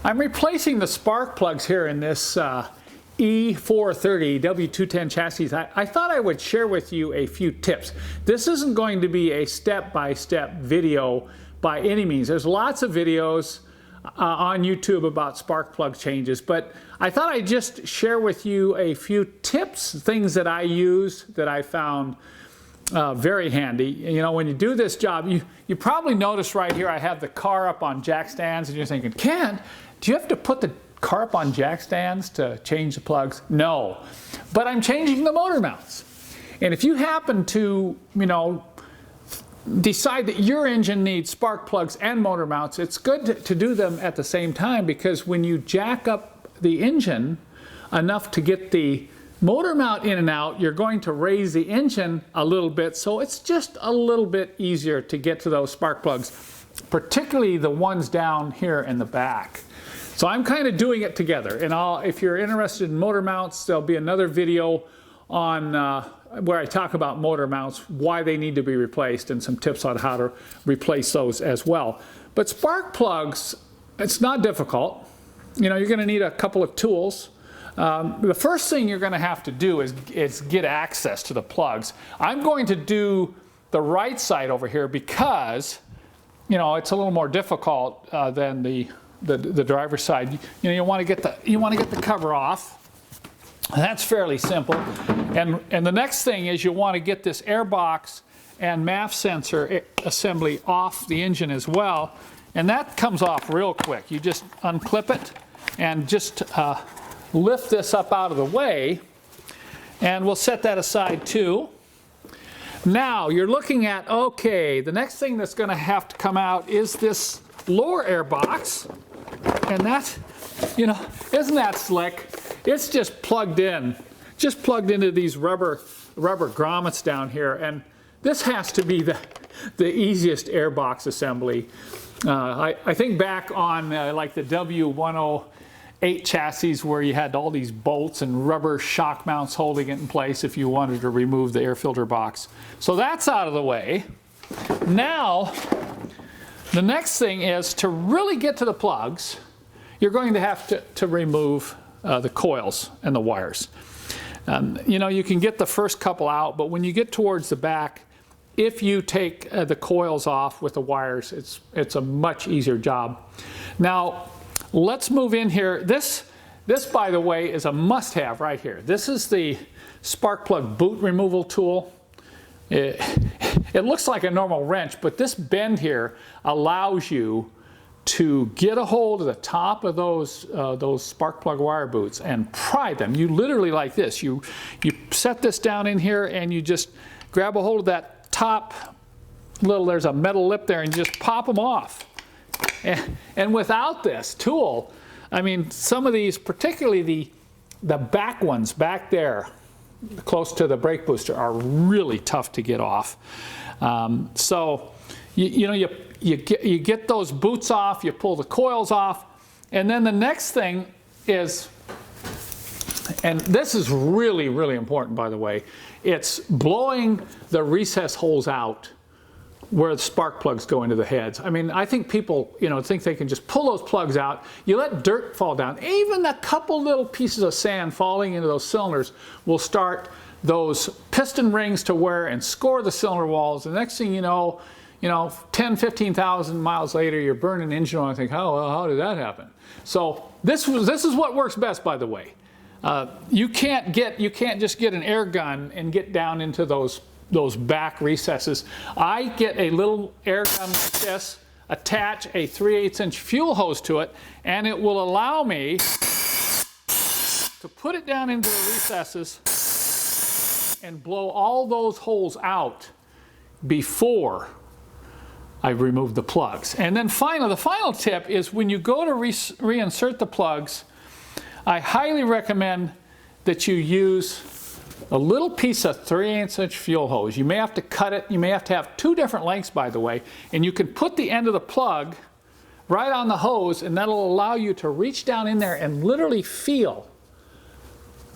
I'm replacing the spark plugs here in this E430 W210 chassis. I thought I would share with you a few tips. This isn't going to be a step-by-step video by any means. There's lots of videos on YouTube about spark plug changes, but I thought I'd just share with you a few tips, things that I use that I found very handy. You know, when you do this job, you probably notice right here I have the car up on jack stands, and you're thinking, Ken, do you have to put the car up on jack stands to change the plugs? No, but I'm changing the motor mounts. And if you happen to, you know, decide that your engine needs spark plugs and motor mounts, it's good to do them at the same time, because when you jack up the engine enough to get the motor mount in and out, you're going to raise the engine a little bit, so it's just a little bit easier to get to those spark plugs, particularly the ones down here in the back. So I'm kind of doing it together, and if you're interested in motor mounts, there'll be another video on where I talk about motor mounts, why they need to be replaced, and some tips on how to replace those as well. But spark plugs, it's not difficult. You know, you're going to need a couple of tools. The first thing you're going to have to do is get access to the plugs. I'm going to do the right side over here because, you know, it's a little more difficult than the driver's side. You know, you want to get the cover off. That's fairly simple. And the next thing is you want to get this airbox and MAF sensor assembly off the engine as well. And that comes off real quick. You just unclip it and just lift this up out of the way. And we'll set that aside too. Now you're looking at, okay, the next thing that's going to have to come out is this lower airbox. And that, you know, isn't that slick? It's just plugged into these rubber grommets down here, and this has to be the easiest airbox assembly. I think back on like the W108 chassis, where you had all these bolts and rubber shock mounts holding it in place if you wanted to remove the air filter box. So that's out of the way. Now, the next thing is to really get to the plugs, you're going to have to remove the coils and the wires. You know, you can get the first couple out, but when you get towards the back, if you take the coils off with the wires, it's a much easier job. Now, let's move in here. This, by the way, is a must-have right here. This is the spark plug boot removal tool. It looks like a normal wrench, but this bend here allows you to get a hold of the top of those spark plug wire boots and pry them. You literally, like this, you set this down in here and you just grab a hold of that top there's a metal lip there, and you just pop them off. And without this tool, I mean, some of these, particularly the back ones back there close to the brake booster, are really tough to get off. So you get those boots off, you pull the coils off, and then the next thing is, and this is really, really important, by the way, it's blowing the recess holes out where the spark plugs go into the heads. I mean, I think people, you know, think they can just pull those plugs out. You let dirt fall down. Even a couple little pieces of sand falling into those cylinders will start those piston rings to wear and score the cylinder walls. The next thing you know, 10, 15,000 miles later, you're burning engine oil and think, how did that happen? So this is what works best, by the way. You can't just get an air gun and get down into those back recesses. I get a little air gun like this, attach a 3/8" fuel hose to it, and it will allow me to put it down into the recesses and blow all those holes out before I remove the plugs. And then finally, the final tip is when you go to reinsert the plugs, I highly recommend that you use a little piece of 3/8" fuel hose. You may have to cut it. You may have to have two different lengths, by the way. And you can put the end of the plug right on the hose, and that'll allow you to reach down in there and literally feel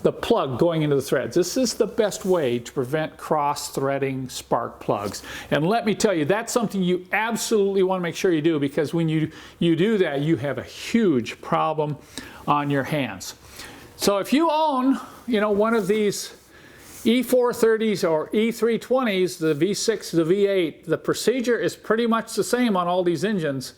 the plug going into the threads. This is the best way to prevent cross-threading spark plugs. And let me tell you, that's something you absolutely want to make sure you do, because when you do that, you have a huge problem on your hands. So if you own, one of these E430s or E320s, the V6, the V8, the procedure is pretty much the same on all these engines.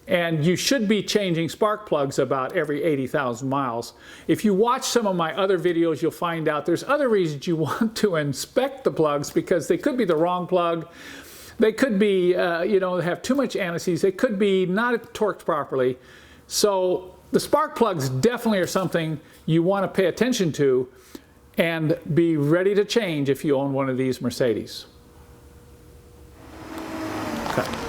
And you should be changing spark plugs about every 80,000 miles. If you watch some of my other videos, you'll find out there's other reasons you want to inspect the plugs, because they could be the wrong plug. They could be, have too much anti-seize. They could be not torqued properly. So the spark plugs definitely are something you want to pay attention to and be ready to change if you own one of these Mercedes. Okay.